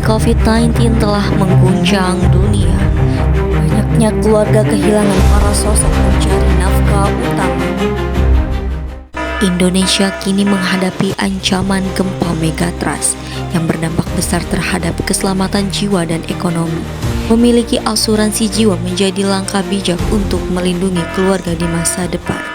COVID-19 telah mengguncang dunia. Banyaknya keluarga kehilangan para sosok pencari nafkah utama. Indonesia kini menghadapi ancaman gempa megatrust yang berdampak besar terhadap keselamatan jiwa dan ekonomi. Memiliki asuransi jiwa menjadi langkah bijak untuk melindungi keluarga di masa depan.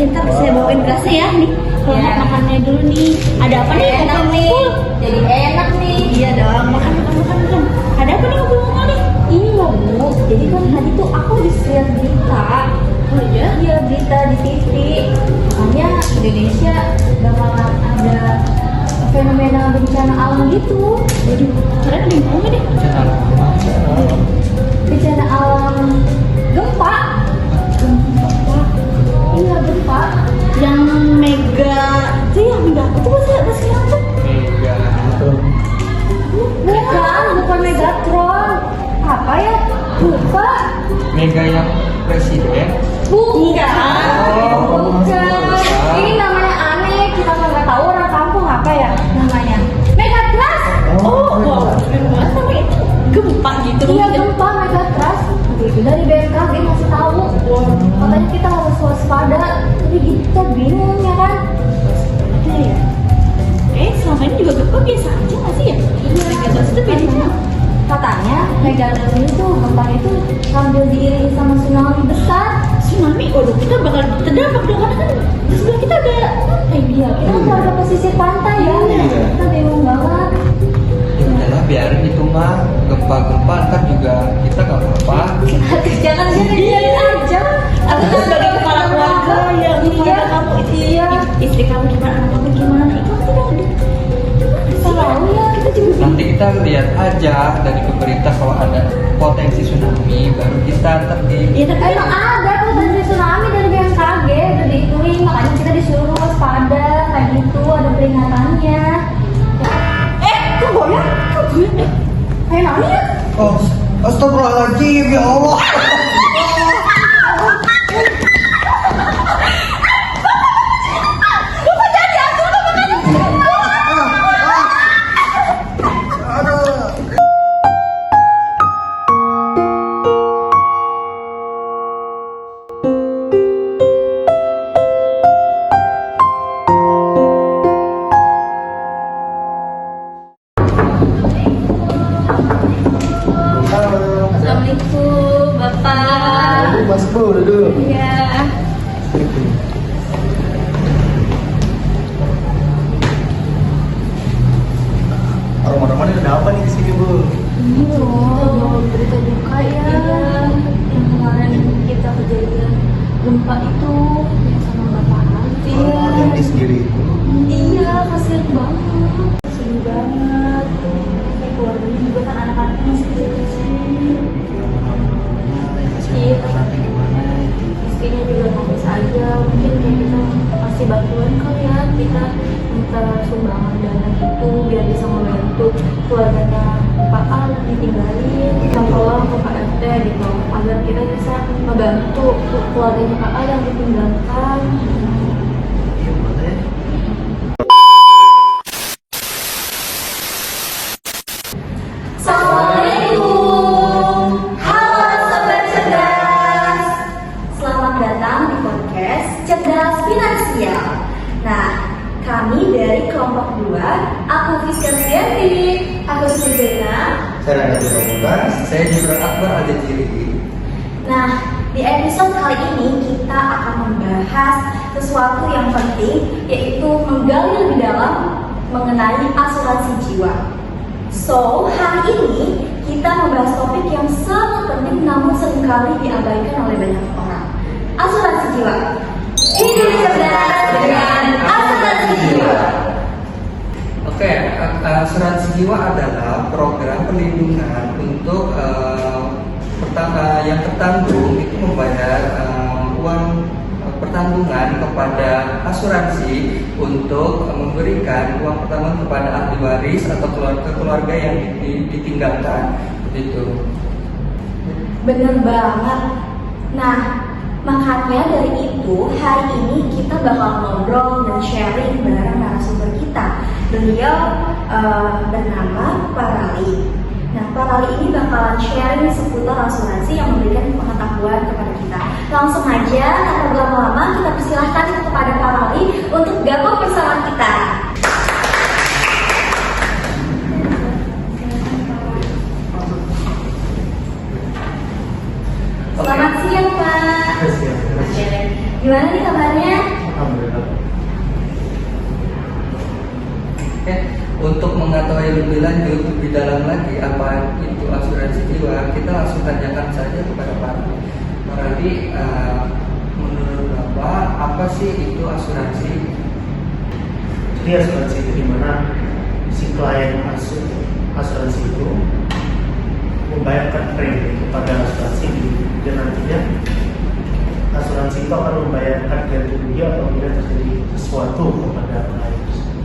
Ntar saya bawain gelasnya ya nih. Kalau mau makannya dulu nih. Ada apa nih? Enak nih. Jadi enak nih. Iya dong. Makan. Ada apa nih ngomong-ngomong nih? Ini loh Bu. Jadi kan tadi tuh aku lihat berita. Oh iya? Iya berita di TV. Makanya Indonesia bakalan ada fenomena bencana alam gitu. Waduh, kalian ada yang tahu nggak nih? Bencana alam gempa. Iya gempa. Yang mega itu yang mega apa tuh bahasa apa? Bukan Megatron. Apa ya? Lupa. Mega yang presiden. Bukan. Oh, Bukan. Ini namanya aneh. Kita nggak tahu orang kampung apa ya namanya. Megatrust. Oh, wow. Memang sampai gempa gitu. Iya gempa Megatrust. Itu dari BMKG masih tahu. Katanya kita harus waspada. Tapi kita bingung ya kan? Iya ya. Selama ini juga gempa biasa aja nggak sih ya? Iya. Megatrust itu bedanya. Katanya Megatrust itu gempa itu sambil diiringi sama tsunami besar. Tsunami, waduh kita bakal terdampak dong karena kan di sebelah kita ada pantai. Iya, kita kan keluarga pesisir pantai ya. Iya. Kita bingung banget. Ya udahlah biarin itu mah gempa-gempa ntar juga kita nggak apa-apa. Jangan biarin aja. Aku kan sebagai kepala keluarga yang Iya. keluarga kamu itu Iya. istri kamu gimana, anak kamu gimana, itu kan tidak ada. Tahu ya, kita juga Nanti kita lihat aja dari pemerintah kalau ada potensi tsunami baru kita ntar Iya tapi emang ada potensi tsunami dari BMKG udah dihitung, makanya kita disuruh waspada kayak gitu, ada peringatannya. Kok goyang? Kayak nani ya? Oh, astagfirullahaladzim ya Allah. Assalamualaikum Bapak. Mas Bu, duduk. Iya. Aroma-aromanya ada apa nih di sini Bu? Ini loh, berita duka ya. Yang kemarin kita kejadian gempa itu yang sama Bapak nanti. Yang di sendiri itu. Iya, kasihan banget. Sedih banget. Keluarganya juga kan anak-anaknya masih kecil-kecil. Iya. Istrinya juga nangis aja. Mungkin kayak kita kasih bantuan kali ya. Kita minta sumbangan dana gitu biar bisa membantu keluarganya Pak A yang ditinggalin. Kita tolong ke Pak RT gitu agar kita bisa membantu keluarganya Pak A yang ditinggalkan. Assalamualaikum. Halo Sobat Cerdas. Selamat datang di podcast Cerdas Finansial. Nah, kami dari kelompok 2, aku Fiskal Sianti, aku Suzena. Saya Raditya Pamungkas, saya Jibril Akbar Al-Jaziri. Nah, di episode kali ini kita akan membahas sesuatu yang penting, yaitu menggali lebih dalam mengenai asuransi jiwa. So, hari ini kita membahas topik yang sangat penting namun seringkali diabaikan oleh banyak orang. Asuransi jiwa. Hidup cerdas dengan asuransi jiwa. Oke, asuransi jiwa adalah program perlindungan untuk yang tertanggung itu membayar uang pertanggungan kepada asuransi untuk memberikan uang pertanggungan kepada ahli waris atau keluarga yang ditinggalkan, begitu. Bener banget. Nah, makanya dari itu hari ini kita bakal ngobrol dan sharing bareng narasumber kita. Beliau bernama Pak Rali. Nah, Pak Rali ini bakalan sharing seputar asuransi yang memberikan pengetahuan kepada kita. Langsung aja, tanpa berlama-lama, kita persilahkan kepada Pak Rali untuk gabung bersama kita. Selamat siang, Pak. Gimana nih kabarnya? Alhamdulillah. Oke, untuk mengetahui lebih lanjut, lebih dalam lagi apa itu asuransi jiwa, kita langsung tanyakan saja kepada Pak Rali. Pak Rali, menurut Bapak, apa sih itu asuransi? Jadi asuransi itu dimana si klien asuransi itu membayarkan premi kepada asuransi dan nantinya asuransi itu akan membayarkan ganti rugi apabila terjadi sesuatu kepada klien tersebut.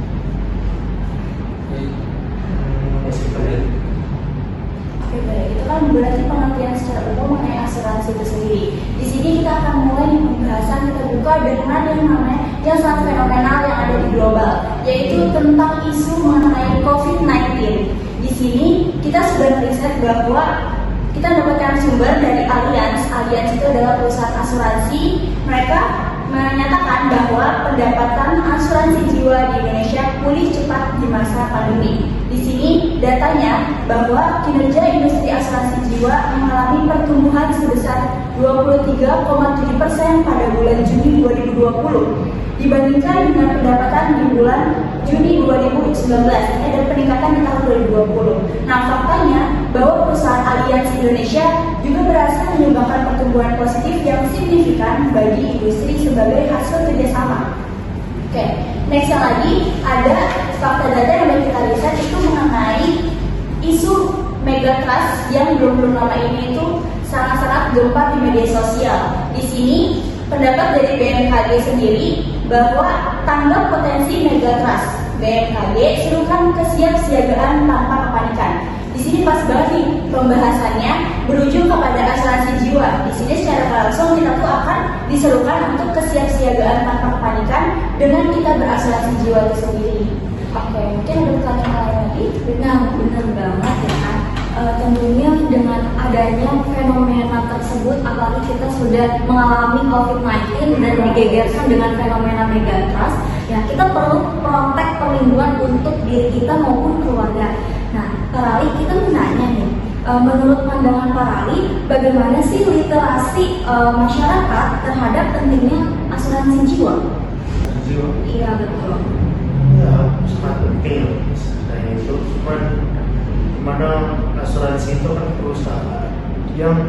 Oke, baik. Itu kan berarti pengertian secara umum mengenai asuransi itu sendiri. Di sini kita akan mulai pembahasan, kita buka dengan yang namanya yang sangat fenomenal yang ada di global, yaitu tentang isu mengenai COVID-19. Di sini kita sudah meriset bahwa kita mendapatkan sumber dari Allianz. Allianz itu adalah perusahaan asuransi. Mereka menyatakan bahwa pendapatan asuransi jiwa di Indonesia pulih cepat di masa pandemi. Di sini datanya bahwa kinerja industri asuransi jiwa mengalami pertumbuhan sebesar 23,7% pada bulan Juni 2020 dibandingkan dengan pendapatan di bulan Juni 2019. Ini ada peningkatan di tahun 2020. Nah, faktanya bahwa perusahaan Allianz Indonesia juga berhasil menyumbangkan pertumbuhan positif yang signifikan bagi industri sebagai hasil kerjasama. Oke, next yang lagi ada fakta data yang kita riset itu mengenai isu megatrust yang belum lama ini itu sangat-sangat gempar di media sosial. Di sini pendapat dari BMKG sendiri bahwa tanggap potensi megatrust. BMKG serukan kesiapsiagaan tanpa kepanikan. Di sini pas banget nih pembahasannya berujung kepada asuransi jiwa. Di sini secara langsung kita tuh akan diserukan untuk kesiapsiagaan tanpa kepanikan dengan kita berasuransi jiwa itu sendiri. Oke, mungkin ada pertanyaan lain lagi? Nah, benar banget ya kan. Tentunya dengan adanya fenomena tersebut, apalagi kita sudah mengalami COVID-19 dan digegerkan dengan fenomena megatrust, ya kita perlu protek perlindungan untuk diri kita maupun keluarga. Nah, Pak Rali, kita menanya nih, menurut pandangan Pak Rali, bagaimana sih literasi masyarakat terhadap pentingnya asuransi jiwa? Jiwa. Iya, betul. Ya, sangat penting. Saya itu mana asuransi itu kan perusahaan yang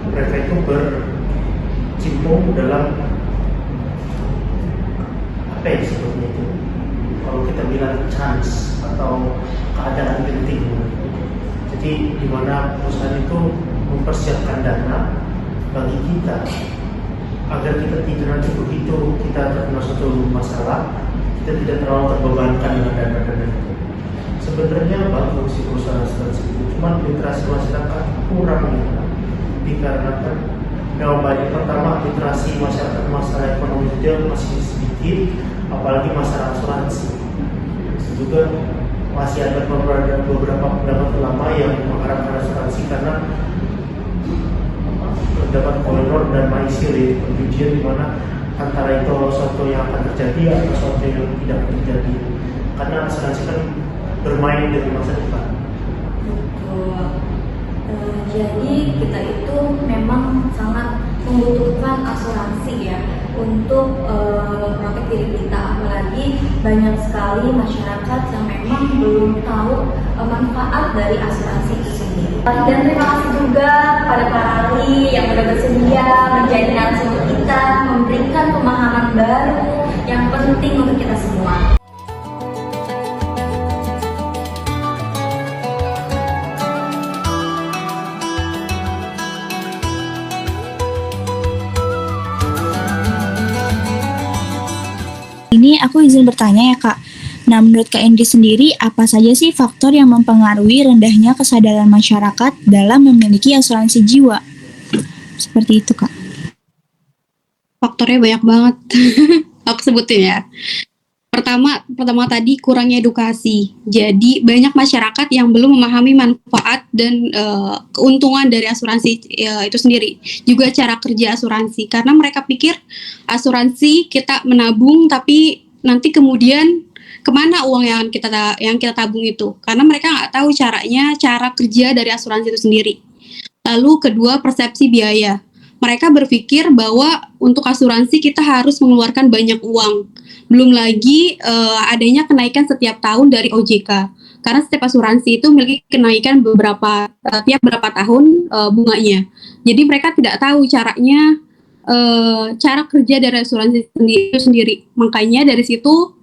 mereka itu bercimpung dalam apa ya sebutnya itu, kalau kita bilang chance atau keadaan genting. Jadi di mana perusahaan itu mempersiapkan dana bagi kita agar kita tidak nanti begitu kita terkena suatu masalah, kita tidak terlalu terbebankan dengan dana-dana itu. Sebenarnya bagus si perusahaan asuransi itu, cuma literasi masyarakat kurang ya, dikarenakan yang banyak. Pertama, literasi masyarakat masalah ekonomi itu masih sedikit, apalagi masalah asuransi. Juga masih ada beberapa pendapat ulama yang mengharapkan asuransi karena terdapat koridor dan maisir perjudian di mana antara itu sesuatu yang akan terjadi atau sesuatu yang tidak terjadi. Karena asuransi kan bermain dengan masa depan. Betul. Jadi kita itu memang sangat membutuhkan asuransi ya untuk protek diri kita, apalagi banyak sekali masyarakat yang memang belum tahu manfaat dari asuransi itu sendiri. Dan terima kasih juga kepada Pak Rali yang sudah bersedia menjadi narasumber kita, memberikan pemahaman baru yang penting untuk kita semua. Ini aku izin bertanya ya Kak. Nah, menurut Kak Endri sendiri, apa saja sih faktor yang mempengaruhi rendahnya kesadaran masyarakat dalam memiliki asuransi jiwa? Seperti itu, Kak. Faktornya banyak banget. Aku sebutin ya. Pertama tadi kurangnya edukasi. Jadi banyak masyarakat yang belum memahami manfaat dan keuntungan dari asuransi itu sendiri. Juga cara kerja asuransi. Karena mereka pikir asuransi kita menabung, tapi nanti kemudian kemana uang yang kita tabung itu? Karena mereka nggak tahu cara kerja dari asuransi itu sendiri. Lalu kedua, persepsi biaya. Mereka berpikir bahwa untuk asuransi kita harus mengeluarkan banyak uang. Belum lagi adanya kenaikan setiap tahun dari OJK. Karena setiap asuransi itu memiliki kenaikan tiap berapa tahun bunganya. Jadi mereka tidak tahu cara kerja dari asuransi itu sendiri. Makanya dari situ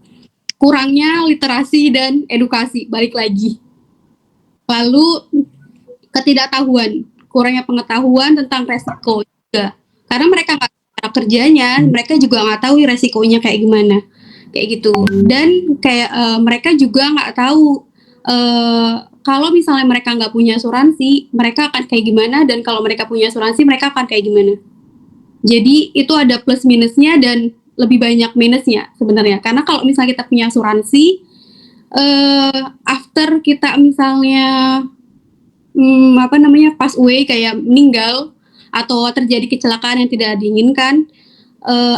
kurangnya literasi dan edukasi, balik lagi. Lalu ketidaktahuan, kurangnya pengetahuan tentang resiko juga. Karena mereka nggak tahu cara kerjanya, mereka juga nggak tahu resikonya kayak gimana, kayak gitu. Dan kayak mereka juga nggak tahu kalau misalnya mereka nggak punya asuransi, mereka akan kayak gimana, dan kalau mereka punya asuransi, mereka akan kayak gimana. Jadi itu ada plus minusnya dan lebih banyak minusnya sebenarnya. Karena kalau misalnya kita punya asuransi, after kita misalnya pass away, kayak meninggal atau terjadi kecelakaan yang tidak diinginkan,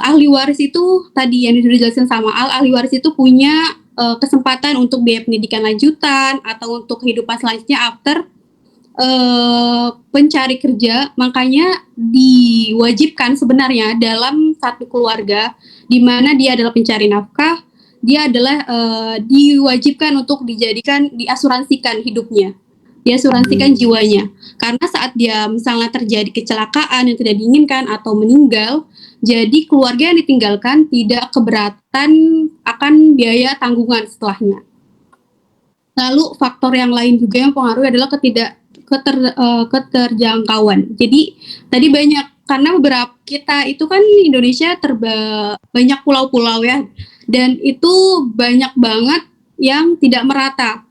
ahli waris itu tadi yang sudah dijelaskan sama ahli waris itu punya kesempatan untuk biaya pendidikan lanjutan atau untuk kehidupan selanjutnya after pencari kerja. Makanya diwajibkan sebenarnya dalam satu keluarga di mana dia adalah pencari nafkah, dia adalah diwajibkan untuk diasuransikan hidupnya, diasuransikan jiwanya. Karena saat dia misalnya terjadi kecelakaan yang tidak diinginkan atau meninggal, jadi keluarga yang ditinggalkan tidak keberatan akan biaya tanggungan setelahnya. Lalu faktor yang lain juga yang mempengaruhi adalah keterjangkauan. Jadi tadi banyak, karena beberapa kita itu kan Indonesia banyak pulau-pulau ya, dan itu banyak banget yang tidak merata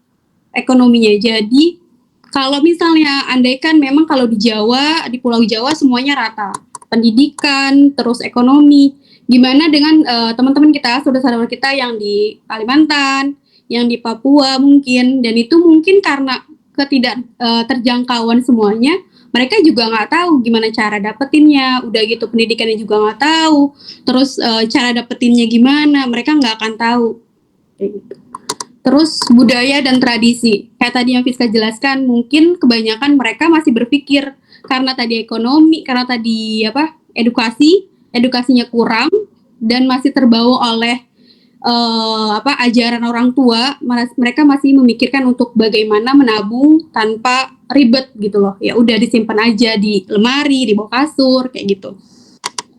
ekonominya. Jadi kalau misalnya andaikan memang kalau di Jawa, di Pulau Jawa semuanya rata, pendidikan, terus ekonomi, gimana dengan teman-teman kita, saudara-saudara kita yang di Kalimantan, yang di Papua mungkin, dan itu mungkin karena terjangkauan semuanya, mereka juga nggak tahu gimana cara dapetinnya, udah gitu pendidikannya juga nggak tahu, terus cara dapetinnya gimana, mereka nggak akan tahu. Terus budaya dan tradisi, kayak tadi yang Fiska jelaskan, mungkin kebanyakan mereka masih berpikir karena tadi ekonomi, karena tadi edukasinya kurang dan masih terbawa oleh ajaran orang tua, mereka masih memikirkan untuk bagaimana menabung tanpa ribet gitu loh. Ya udah disimpan aja di lemari, di bawah kasur kayak gitu.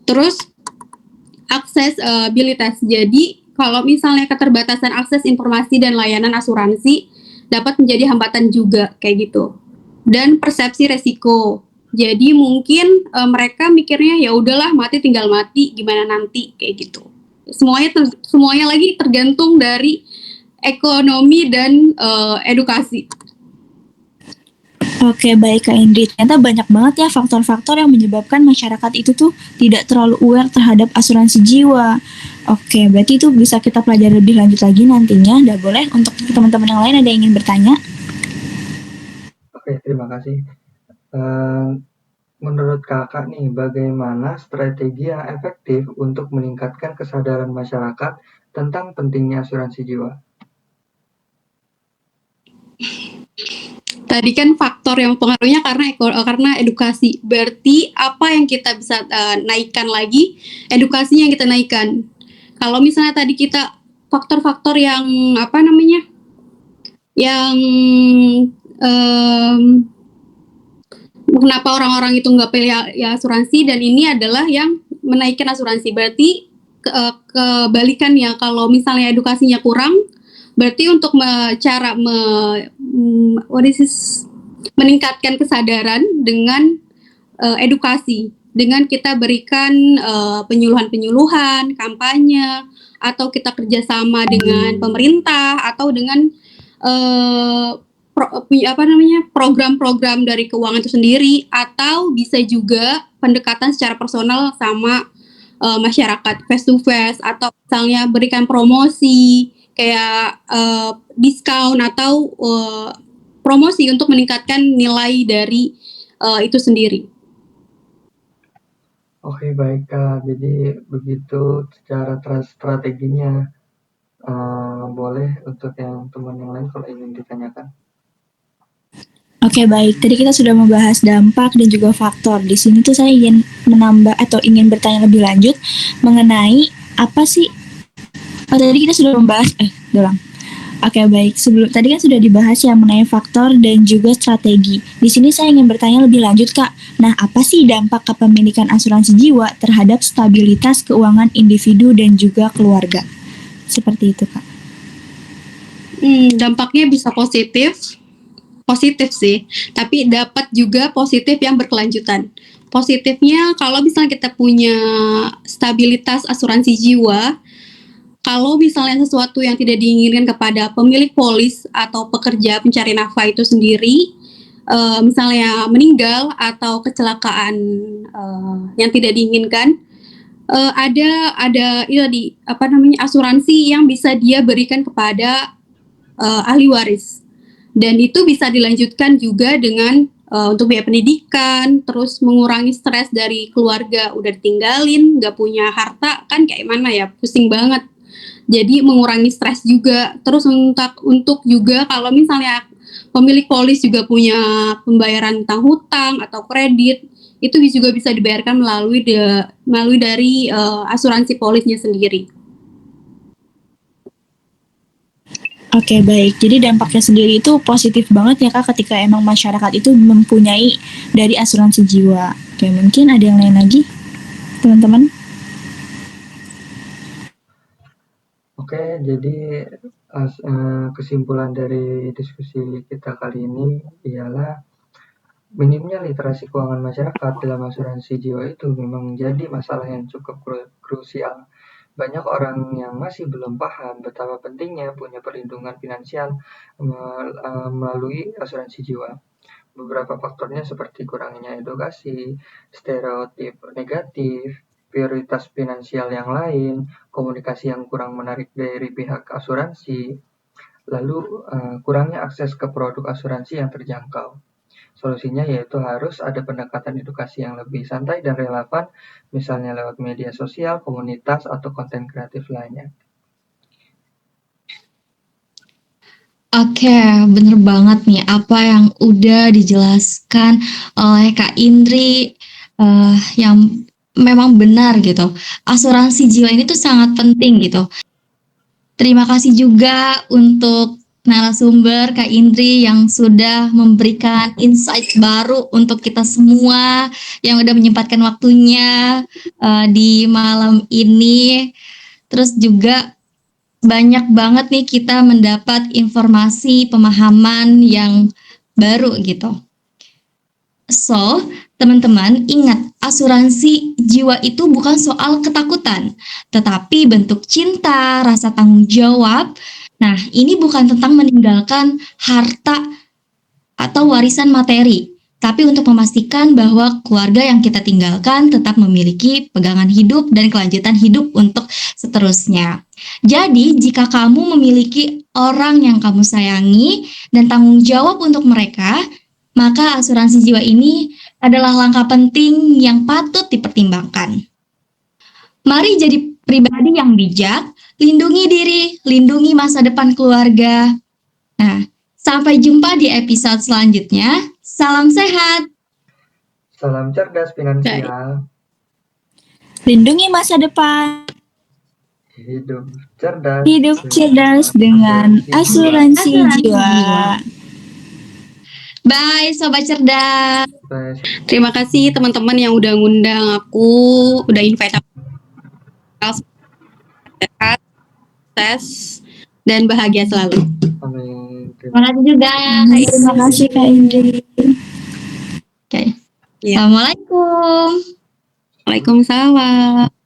Terus aksesibilitas. Jadi kalau misalnya keterbatasan akses informasi dan layanan asuransi dapat menjadi hambatan juga kayak gitu. Dan persepsi resiko. Jadi mungkin mereka mikirnya ya udahlah, mati tinggal mati, gimana nanti kayak gitu. Semuanya lagi tergantung dari ekonomi dan edukasi. Oke, baik Kak Indri. Ternyata banyak banget ya faktor-faktor yang menyebabkan masyarakat itu tuh tidak terlalu aware terhadap asuransi jiwa. Oke, berarti itu bisa kita pelajari lebih lanjut lagi nantinya. Udah boleh untuk teman-teman yang lain ada yang ingin bertanya? Oke, terima kasih. Menurut kakak nih, bagaimana strategi yang efektif untuk meningkatkan kesadaran masyarakat tentang pentingnya asuransi jiwa? Tadi kan faktor yang pengaruhnya karena edukasi. Berarti apa yang kita bisa naikkan lagi? Edukasinya yang kita naikkan. Kalau misalnya tadi kita faktor-faktor yang kenapa orang-orang itu nggak pilih ya asuransi, dan ini adalah yang menaikkan asuransi. Berarti kebalikannya, kalau misalnya edukasinya kurang, berarti untuk meningkatkan kesadaran dengan edukasi, dengan kita berikan penyuluhan-penyuluhan, kampanye, atau kita kerjasama dengan pemerintah atau dengan program-program dari keuangan itu sendiri, atau bisa juga pendekatan secara personal sama masyarakat face to face, atau misalnya berikan promosi kayak diskon atau promosi untuk meningkatkan nilai dari itu sendiri. Oke, baik Kak. Jadi begitu secara strateginya. Boleh untuk yang teman yang lain kalau ingin ditanyakan. Oke, baik. Tadi kita sudah membahas dampak dan juga faktor. Di sini tuh saya ingin menambah atau ingin bertanya lebih lanjut mengenai apa sih? Oh, tadi kita sudah membahas. Ulang. Oke, baik. Tadi kan sudah dibahas ya mengenai faktor dan juga strategi. Di sini saya ingin bertanya lebih lanjut, Kak. Nah, apa sih dampak kepemilikan asuransi jiwa terhadap stabilitas keuangan individu dan juga keluarga? Seperti itu, Kak. Dampaknya bisa positif sih, tapi dapat juga positif yang berkelanjutan. Positifnya kalau misalnya kita punya stabilitas asuransi jiwa, kalau misalnya sesuatu yang tidak diinginkan kepada pemilik polis atau pekerja pencari nafkah itu sendiri, misalnya meninggal atau kecelakaan yang tidak diinginkan, ada asuransi yang bisa dia berikan kepada ahli waris, dan itu bisa dilanjutkan juga dengan untuk biaya pendidikan, terus mengurangi stres dari keluarga udah ditinggalin, nggak punya harta, kan kayak mana ya, pusing banget. Jadi mengurangi stres juga. Terus untuk juga kalau misalnya pemilik polis juga punya pembayaran hutang atau kredit, itu juga bisa dibayarkan melalui dari asuransi polisnya sendiri. Oke, baik. Jadi dampaknya sendiri itu positif banget ya, Kak, ketika emang masyarakat itu mempunyai dari asuransi jiwa. Oke, mungkin ada yang lain lagi, teman-teman? Oke, jadi kesimpulan dari diskusi kita kali ini ialah minimnya literasi keuangan masyarakat dalam asuransi jiwa itu memang menjadi masalah yang cukup krusial. Banyak orang yang masih belum paham betapa pentingnya punya perlindungan finansial melalui asuransi jiwa. Beberapa faktornya seperti kurangnya edukasi, stereotip negatif, prioritas finansial yang lain, komunikasi yang kurang menarik dari pihak asuransi, lalu kurangnya akses ke produk asuransi yang terjangkau. Solusinya yaitu harus ada pendekatan edukasi yang lebih santai dan relevan, misalnya lewat media sosial, komunitas, atau konten kreatif lainnya. Oke, bener banget nih apa yang udah dijelaskan oleh Kak Indri, yang memang benar gitu. Asuransi jiwa ini tuh sangat penting gitu. Terima kasih juga untuk narasumber Kak Indri yang sudah memberikan insight baru untuk kita semua yang udah menyempatkan waktunya di malam ini. Terus juga banyak banget nih kita mendapat informasi, pemahaman yang baru gitu. So, teman-teman ingat, asuransi jiwa itu bukan soal ketakutan, tetapi bentuk cinta, rasa tanggung jawab. Nah, ini bukan tentang meninggalkan harta atau warisan materi, tapi untuk memastikan bahwa keluarga yang kita tinggalkan tetap memiliki pegangan hidup dan kelanjutan hidup untuk seterusnya. Jadi, jika kamu memiliki orang yang kamu sayangi dan tanggung jawab untuk mereka, maka asuransi jiwa ini adalah langkah penting yang patut dipertimbangkan. Mari jadi pribadi yang bijak, lindungi diri, lindungi masa depan keluarga. Nah, sampai jumpa di episode selanjutnya. Salam sehat. Salam cerdas finansial. Lindungi masa depan. Hidup cerdas. Hidup cerdas dengan asuransi jiwa. Bye, Sobat Cerdas. Bye. Terima kasih teman-teman yang udah ngundang aku, udah invite aku. Sehat, sukses, dan bahagia selalu. Amin. Terima kasih juga. Terima kasih, Kak Indri. Oke. Ya. Assalamualaikum. Waalaikumsalam.